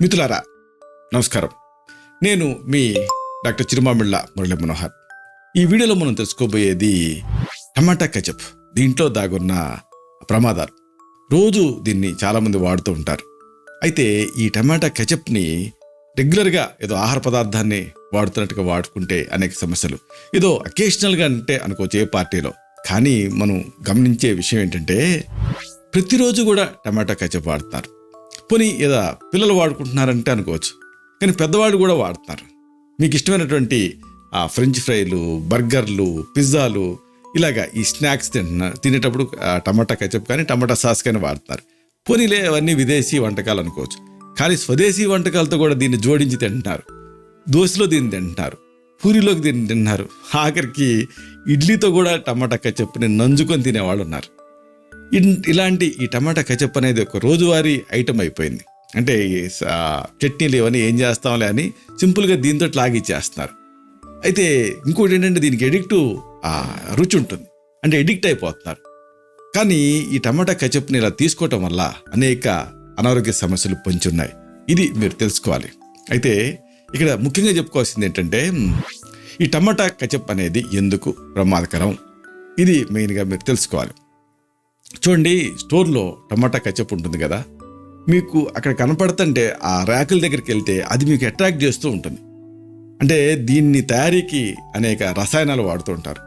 మిత్రులారా నమస్కారం. నేను మీ డాక్టర్ చిరుమామిళ్ళ మురళీ మనోహర్. ఈ వీడియోలో మనం తెలుసుకోబోయేది టమాటా కెచప్. దీంట్లో దాగున్న ప్రమాదాలు. రోజు దీన్ని చాలామంది వాడుతూ ఉంటారు. అయితే ఈ టమాటా కెచప్ని రెగ్యులర్గా ఏదో ఆహార పదార్థాన్ని వాడుతున్నట్టుగా వాడుకుంటే అనేక సమస్యలు. ఏదో అకేషనల్గా అంటే అనుకోవచ్చు ఏ పార్టీలో. కానీ మనం గమనించే విషయం ఏంటంటే ప్రతిరోజు కూడా టమాటా కెచప్ వాడుతున్నారు. పోనీ ఏదో పిల్లలు వాడుకుంటున్నారంటే అనుకోవచ్చు, కానీ పెద్దవాళ్ళు కూడా వాడుతున్నారు. మీకు ఇష్టమైనటువంటి ఫ్రెంచ్ ఫ్రైలు, బర్గర్లు, పిజ్జాలు, ఇలాగా ఈ స్నాక్స్ తినేటప్పుడు టమాటా కెచప్ కానీ టమాటా సాస్ కానీ వాడుతున్నారు. పోనీలే అవన్నీ విదేశీ వంటకాలు అనుకోవచ్చు, కానీ స్వదేశీ వంటకాలతో కూడా దీన్ని జోడించి తింటున్నారు. దోశలో దీన్ని తింటున్నారు, పూరిలోకి దీన్ని తింటున్నారు, ఆఖరికి ఇడ్లీతో కూడా టమాటా కెచప్ని నంజుకొని తినేవాళ్ళు ఉన్నారు. ఇలాంటి ఈ టమాటా కెచప్ అనేది ఒక రోజువారీ ఐటమ్ అయిపోయింది. అంటే చట్నీలు ఇవన్నీ ఏం చేస్తాంలే అని సింపుల్గా దీంతో లాగిచ్చేస్తున్నారు. అయితే ఇంకోటి ఏంటంటే దీనికి రుచి ఉంటుంది, అంటే ఎడిక్ట్ అయిపోతున్నారు. కానీ ఈ టమాటా కెచప్ని ఇలా తీసుకోవటం వల్ల అనేక అనారోగ్య సమస్యలు పొంచి ఉన్నాయి. ఇది మీరు తెలుసుకోవాలి. అయితే ఇక్కడ ముఖ్యంగా చెప్పుకోవాల్సింది ఏంటంటే ఈ టమాటా కెచప్ అనేది ఎందుకు ప్రమాదకరం, ఇది మెయిన్గా మీరు తెలుసుకోవాలి. చూడండి, స్టోర్లో టమాటా కెచప్ ఉంటుంది కదా, మీకు అక్కడ కనపడుతుంటే ఆ ర్యాకుల దగ్గరికి వెళ్తే అది మీకు అట్రాక్ట్ చేస్తూ ఉంటుంది. అంటే దీన్ని తయారీకి అనేక రసాయనాలు వాడుతూ ఉంటారు.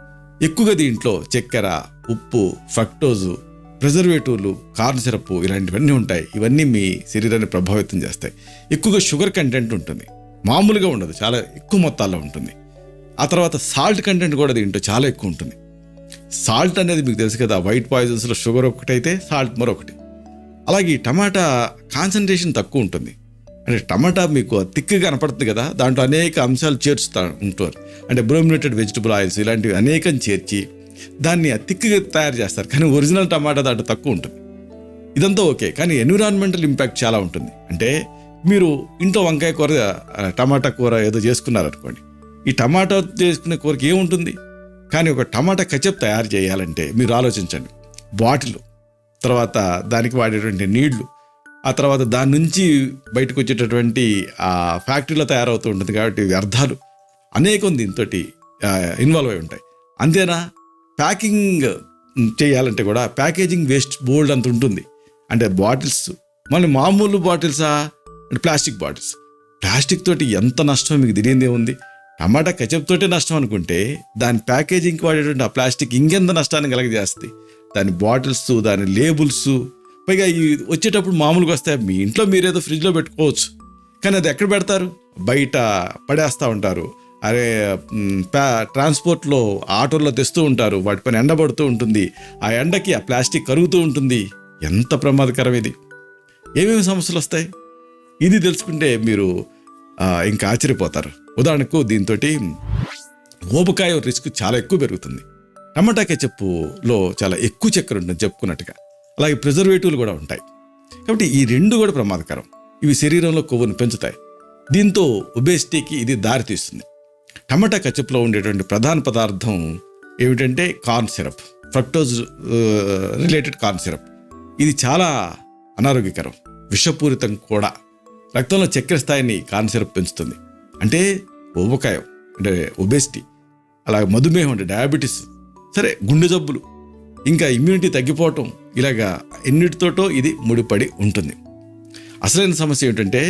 ఎక్కువగా దీంట్లో చక్కెర, ఉప్పు, ఫ్రక్టోజు, ప్రిజర్వేటివ్లు, కార్న్ సిరప్ ఇలాంటివన్నీ ఉంటాయి. ఇవన్నీ మీ శరీరాన్ని ప్రభావితం చేస్తాయి. ఎక్కువగా షుగర్ కంటెంట్ ఉంటుంది, మామూలుగా ఉండదు, చాలా ఎక్కువ మొత్తాల్లో ఉంటుంది. ఆ తర్వాత సాల్ట్ కంటెంట్ కూడా దీంట్లో చాలా ఎక్కువ ఉంటుంది. సాల్ట్ అనేది మీకు తెలుసు కదా, వైట్ పాయిజన్స్లో షుగర్ ఒకటైతే సాల్ట్ మరొకటి. అలాగే ఈ టమాటా కాన్సన్ట్రేషన్ తక్కువ ఉంటుంది. అంటే టమాటా మీకు తిక్కుగా కనపడుతుంది కదా, దాంట్లో అనేక అంశాలు చేర్చుతూ ఉంటారు. అంటే బ్రోమినేటెడ్ వెజిటబుల్ ఆయిల్స్ ఇలాంటివి అనేకం చేర్చి దాన్ని తిక్కుగా తయారు చేస్తారు. కానీ ఒరిజినల్ టమాటా దాంట్లో తక్కువ ఉంటుంది. ఇదంతా ఓకే, కానీ ఎన్విరాన్మెంటల్ ఇంపాక్ట్ చాలా ఉంటుంది. అంటే మీరు ఇంట్లో వంకాయ కూర, టమాటా కూర ఏదో చేసుకున్నారనుకోండి, ఈ టమాటా చేసుకునే కూరకి ఏముంటుంది? కానీ ఒక టమాటా కెచప్ తయారు చేయాలంటే మీరు ఆలోచించండి. బాటిల్, తర్వాత దానికి వాడేటువంటి నీళ్లు, ఆ తర్వాత దాని నుంచి బయటకు వచ్చేటటువంటి ఫ్యాక్టరీలో తయారవుతూ ఉంటుంది కాబట్టి వ్యర్థాలు అనేకం దీంతో ఇన్వాల్వ్ అయి ఉంటాయి. అంతేనా, ప్యాకింగ్ చేయాలంటే కూడా ప్యాకేజింగ్ వేస్ట్ బోల్డ్ అంత ఉంటుంది. అంటే బాటిల్స్, మళ్ళీ మామూలు బాటిల్సా అంటే ప్లాస్టిక్ తోటి ఎంత నష్టం మీకు తెలియదే ఉంది. టమాటా కెచప్ తోటే నష్టం అనుకుంటే దాని ప్యాకేజింగ్కి వాడేటువంటి ఆ ప్లాస్టిక్ ఇంకెంత నష్టాన్ని కలగజేస్తుంది. దాని బాటిల్స్, దాని లేబుల్స్, పైగా ఈ వచ్చేటప్పుడు మామూలుగా వస్తాయి. మీ ఇంట్లో మీరేదో ఫ్రిడ్జ్లో పెట్టుకోవచ్చు, కానీ అది ఎక్కడ పెడతారు? బయట పడేస్తూ ఉంటారు. అరే ట్రాన్స్పోర్ట్లో ఆటోల్లో తెస్తూ ఉంటారు, వాటిపైన ఎండబడుతూ ఉంటుంది. ఆ ఎండకి ఆ ప్లాస్టిక్ కరుగుతూ ఉంటుంది. ఎంత ప్రమాదకరం ఇది! ఏమేమి సమస్యలు వస్తాయి ఇది తెలుసుకుంటే మీరు ఇంకా ఆశ్చర్యపోతారు. ఉదాహరణకు దీంతో ఊబకాయ రిస్క్ చాలా ఎక్కువ పెరుగుతుంది. టమాటా కెచప్లో చాలా ఎక్కువ చక్కెర ఉంటుంది చెప్పుకున్నట్టుగా. అలాగే ప్రిజర్వేటివ్లు కూడా ఉంటాయి. కాబట్టి ఈ రెండు కూడా ప్రమాదకరం. ఇవి శరీరంలో కొవ్వును పెంచుతాయి. దీంతో ఒబేసిటీకి ఇది దారితీస్తుంది. టమాటా కెచప్లో ఉండేటువంటి ప్రధాన పదార్థం ఏమిటంటే corn syrup, fructose related corn syrup. ఇది చాలా అనారోగ్యకరం, విషపూరితం కూడా. రక్తంలో చక్కెర స్థాయిని కార్న్ సిరప్ పెంచుతుంది. అంటే ఊబకాయం అంటే ఒబేసిటీ, అలాగే మధుమేహం అంటే డయాబెటీస్, సరే గుండె జబ్బులు, ఇంకా ఇమ్యూనిటీ తగ్గిపోవటం, ఇలాగా ఎన్నిటితోటో ఇది ముడిపడి ఉంటుంది. అసలైన సమస్య ఏమిటంటే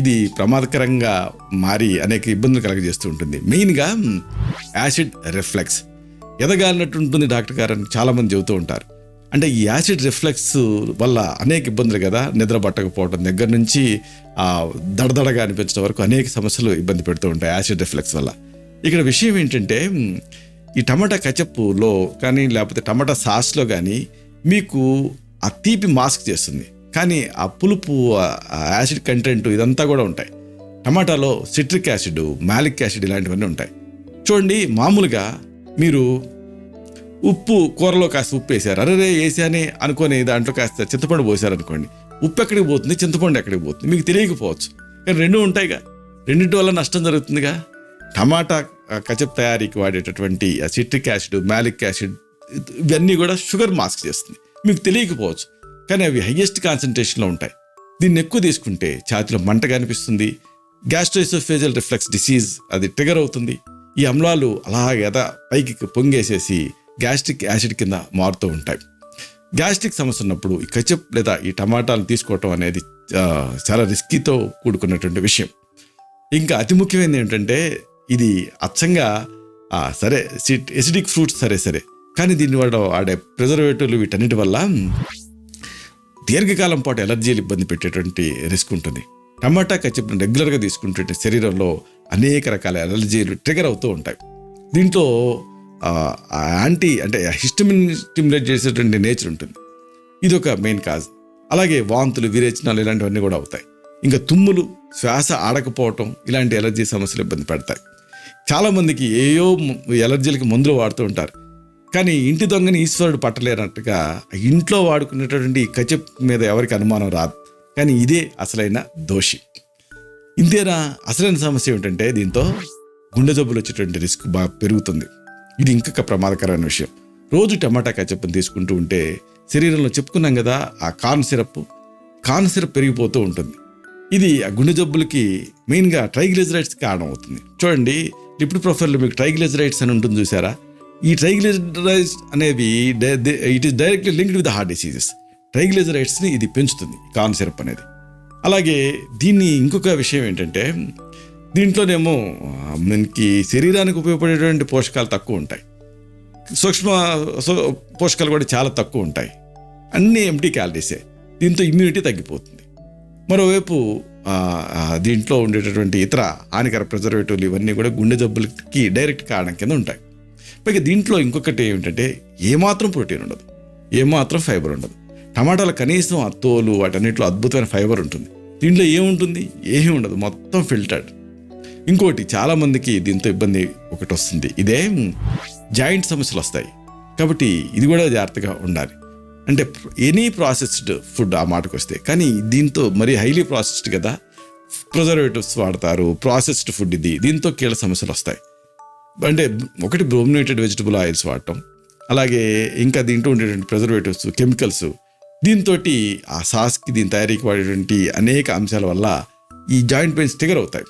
ఇది ప్రమాదకరంగా మారి అనేక ఇబ్బందులు కలగజేస్తూ ఉంటుంది. మెయిన్గా యాసిడ్ రిఫ్లెక్స్, ఎదగాలినట్టు ఉంటుంది డాక్టర్ గారు అని చాలామంది చెబుతూ ఉంటారు. అంటే ఈ యాసిడ్ రిఫ్లెక్స్ వల్ల అనేక ఇబ్బందులు కదా, నిద్ర పట్టకపోవడం దగ్గర నుంచి దడదడగా అనిపించడం వరకు అనేక సమస్యలు ఇబ్బంది పెడుతూ ఉంటాయి యాసిడ్ రిఫ్లెక్స్ వల్ల. ఇక్కడ విషయం ఏంటంటే ఈ టమాటా కెచప్లో కానీ లేకపోతే టమాటా సాస్లో కానీ మీకు ఆ తీపి మాస్క్ చేస్తుంది, కానీ ఆ పులుపు, యాసిడ్ కంటెంట్ ఇదంతా కూడా ఉంటాయి. టమాటాలో సిట్రిక్ యాసిడ్, మాలిక్ యాసిడ్ ఇలాంటివన్నీ ఉంటాయి. చూడండి, మామూలుగా మీరు ఉప్పు కూరలో కాస్త ఉప్పు వేసారు, అరే వేసానే అనుకొని దాంట్లో కాస్త చింతపండు పోసారు అనుకోండి, ఉప్పు ఎక్కడికి పోతుంది, చింతపండు ఎక్కడికి పోతుంది మీకు తెలియకపోవచ్చు. కానీ రెండు ఉంటాయిగా, రెండింటి వల్ల నష్టం జరుగుతుందిగా. టమాటా కెచప్ తయారీకి వాడేటటువంటి సిట్రిక్ యాసిడ్, మాలిక్ యాసిడ్ ఇవన్నీ కూడా షుగర్ మాస్క్ చేస్తుంది, మీకు తెలియకపోవచ్చు. కానీ అవి హైయెస్ట్ కాన్సన్ట్రేషన్లో ఉంటాయి. దీన్ని ఎక్కువ తీసుకుంటే ఛాతీలో మంటగా అనిపిస్తుంది, గ్యాస్ట్రోఎసోఫేజియల్ రిఫ్లెక్స్ డిసీజ్ అది ట్రిగర్ అవుతుంది. ఈ అమ్లాలు అలాగే పైకి పొంగేసేసి గ్యాస్ట్రిక్ యాసిడ్ కింద మారుతూ ఉంటాయి. గ్యాస్ట్రిక్ సమస్య ఉన్నప్పుడు ఈ కచప్ లేదా ఈ టమాటాలు తీసుకోవటం అనేది చాలా రిస్కీతో కూడుకున్నటువంటి విషయం. ఇంకా అతి ముఖ్యమైనది ఏంటంటే ఇది అచ్చంగా సరే ఎసిడిక్ ఫ్రూట్స్ సరే కానీ దీని వల్ల ఆడే ప్రిజర్వేటివ్లు వీటన్నిటి వల్ల దీర్ఘకాలం పాటు ఎలర్జీలు ఇబ్బంది పెట్టేటువంటి రిస్క్ ఉంటుంది. టమాటా కచప్ను రెగ్యులర్గా తీసుకుంటుంటే శరీరంలో అనేక రకాల ఎలర్జీలు ట్రిగర్ అవుతూ ఉంటాయి. దీంట్లో హిస్టమిన్ స్టిమ్యులేట్ చేసేటువంటి నేచర్ ఉంటుంది. ఇది ఒక మెయిన్ కాజ్. అలాగే వాంతులు, విరేచనాలు ఇలాంటివన్నీ కూడా అవుతాయి. ఇంకా తుమ్ములు, శ్వాస ఆడకపోవటం ఇలాంటి ఎలర్జీ సమస్యలు ఇబ్బంది పెడతాయి. చాలామందికి ఏయో ఎలర్జీలకి మందులు వాడుతూ ఉంటారు, కానీ ఇంటి దొంగని ఈశ్వరుడు పట్టలేనట్టుగా ఇంట్లో వాడుకునేటటువంటి కచప్ మీద ఎవరికి అనుమానం రాదు. కానీ ఇదే అసలైన దోషి. ఇంతేనా? అసలైన సమస్య ఏమిటంటే దీంతో గుండె జబ్బులు వచ్చేటువంటి రిస్క్ బాగా పెరుగుతుంది. ఇది ఇంకొక ప్రమాదకరమైన విషయం. రోజు టమాటా కచప్ని తీసుకుంటూ ఉంటే శరీరంలో చెప్పుకున్నాం కదా, ఆ కార్న్ సిరప్ పెరిగిపోతూ ఉంటుంది. ఇది ఆ గుండె జబ్బులకి మెయిన్గా ట్రైగ్లిజరైడ్స్ కారణం అవుతుంది. చూడండి, లిపిడ్ ప్రొఫైల్లో మీకు ట్రైగ్లిజరైడ్స్ అని ఉంటుంది చూసారా? ఈ ట్రైగ్లిజరైడ్స్ అనేవి it is directly linked with heart diseases. ట్రైగ్లిజరైడ్స్ని ఇది పెంచుతుంది కార్న్ సిరప్ అనేది. అలాగే దీన్ని ఇంకొక విషయం ఏంటంటే దీంట్లోనేమో మనకి శరీరానికి ఉపయోగపడేటువంటి పోషకాలు తక్కువ ఉంటాయి, సూక్ష్మ పోషకాలు కూడా చాలా తక్కువ ఉంటాయి, అన్నీ ఎంటీ క్యాలరీసే. దీంతో ఇమ్యూనిటీ తగ్గిపోతుంది. మరోవైపు దీంట్లో ఉండేటటువంటి ఇతర హానికర ప్రిజర్వేటివ్లు ఇవన్నీ కూడా గుండె జబ్బులకి డైరెక్ట్ కారణం కింద ఉంటాయి. పైగా దీంట్లో ఇంకొకటి ఏమిటంటే ఏమాత్రం ప్రోటీన్ ఉండదు, ఏమాత్రం ఫైబర్ ఉండదు. టమాటాలు కనీసం ఆ తోలు వాటన్నిటిలో అద్భుతమైన ఫైబర్ ఉంటుంది. దీంట్లో ఏముంటుంది? ఏమీ ఉండదు, మొత్తం ఫిల్టర్డ్. ఇంకోటి చాలామందికి దీంతో ఇబ్బంది ఒకటి వస్తుంది, ఇదే జాయింట్ సమస్యలు వస్తాయి. కాబట్టి ఇది కూడా జాగ్రత్తగా ఉండాలి. అంటే ఎనీ ప్రాసెస్డ్ ఫుడ్ ఆ మాటకు వస్తే, కానీ దీంతో మరీ హైలీ ప్రాసెస్డ్ కదా, ప్రిజర్వేటివ్స్ వాడతారు, ప్రాసెస్డ్ ఫుడ్ ఇది. దీంతో కీళ్ళ సమస్యలు వస్తాయి. అంటే ఒకటి బ్రోమినేటెడ్ వెజిటబుల్ ఆయిల్స్ వాడటం, అలాగే ఇంకా దీంట్లో ఉండేటువంటి ప్రిజర్వేటివ్స్, కెమికల్స్, దీంతో ఆ సాస్కి దీని తయారీకి వాడేటువంటి అనేక అంశాల వల్ల ఈ జాయింట్ పెయిన్స్ ట్రిగర్ అవుతాయి.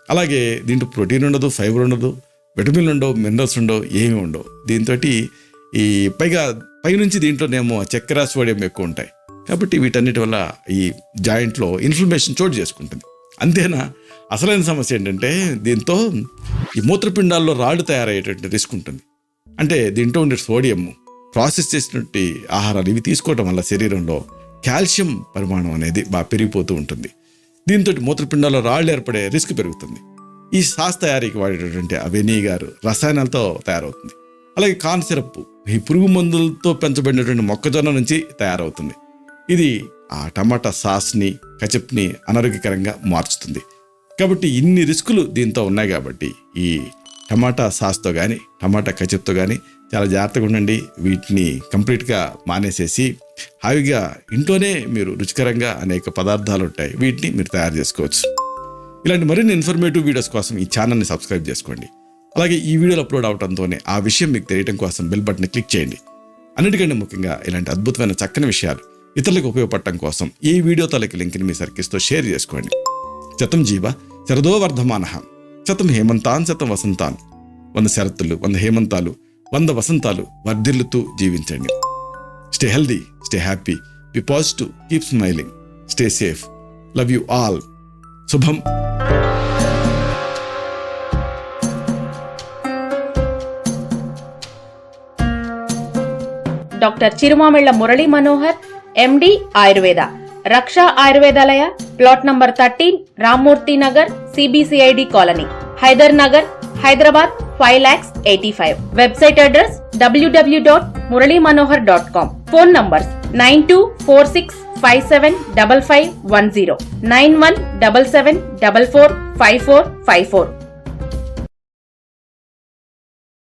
అలాగే దీంట్లో ప్రోటీన్ ఉండదు, ఫైబర్ ఉండదు, విటమిన్లు ఉండవు, మినరల్స్ ఉండవు, ఏమీ ఉండవు. దీంతో ఈ పైనుంచి దీంట్లోనేమో చక్కెర, సోడియం ఎక్కువ ఉంటాయి. కాబట్టి వీటన్నిటి వల్ల ఈ జాయింట్లో ఇన్ఫ్లమేషన్ చోటు చేసుకుంటుంది. అంతేనా? అసలైన సమస్య ఏంటంటే దీంతో ఈ మూత్రపిండాల్లో రాళ్ళు తయారయ్యేటువంటి రిస్క్ ఉంటుంది. అంటే దీంట్లో ఉండే సోడియం, ప్రాసెస్ చేసినటువంటి ఆహారాలు ఇవి తీసుకోవడం వల్ల శరీరంలో కాల్షియం పరిమాణం అనేది బాగా పెరిగిపోతూ ఉంటుంది. దీంతో మూత్రపిండాల్లో రాళ్ళు ఏర్పడే రిస్క్ పెరుగుతుంది. ఈ సాస్ తయారీకి వాడేటటువంటి ఆ వెనిగర్ రసాయనాలతో తయారవుతుంది. అలాగే కార్న్ సిరప్ ఈ పురుగు మందులతో పెంచబడినటువంటి మొక్కజొన్న నుంచి తయారవుతుంది. ఇది ఆ టమాటా సాస్ని, కచప్ని అనారోగ్యకరంగా మార్చుతుంది. కాబట్టి ఇన్ని రిస్కులు దీంతో ఉన్నాయి. కాబట్టి ఈ టమాటా సాస్తో కానీ టమాటా కచప్తో కానీ చాలా జాగ్రత్తగా ఉండండి. వీటిని కంప్లీట్గా మానేసేసి హాయిగా ఇంట్లోనే మీరు రుచికరంగా అనేక పదార్థాలు ఉంటాయి, వీటిని మీరు తయారు చేసుకోవచ్చు. ఇలాంటి మరిన్ని ఇన్ఫర్మేటివ్ వీడియోస్ కోసం ఈ ఛానల్ని సబ్స్క్రైబ్ చేసుకోండి. అలాగే ఈ వీడియోలు అప్లోడ్ అవడంతోనే ఆ విషయం మీకు తెలియడం కోసం బెల్ బటన్ని క్లిక్ చేయండి. అన్నిటికంటే ముఖ్యంగా ఇలాంటి అద్భుతమైన చక్కని విషయాలు ఇతరులకు ఉపయోగపడటం కోసం ఈ వీడియో తాలూకు లింక్ని మీ సర్కిల్స్తో షేర్ చేసుకోండి. శతం జీవ శరదో వర్ధమానః, శతం హేమంతాన్ శతం వసంతాన్. 100 శరత్తులు, 100 హేమంతాలు, 100 వసంతాలు వర్ధిల్లుతూ జీవించండి. Stay healthy, stay happy, be positive, keep smiling, stay safe. Love you all. శుభం. Doctor Chirumamilla Murali Manohar, MD Ayurveda, Raksha Ayurvedalaya, plot number 13, Rammurthy Nagar, CBCID colony, Hyder Nagar, Hyderabad 5,85,000. Website address www.muralymanohar.com. Phone numbers 9246575510, 9177445454.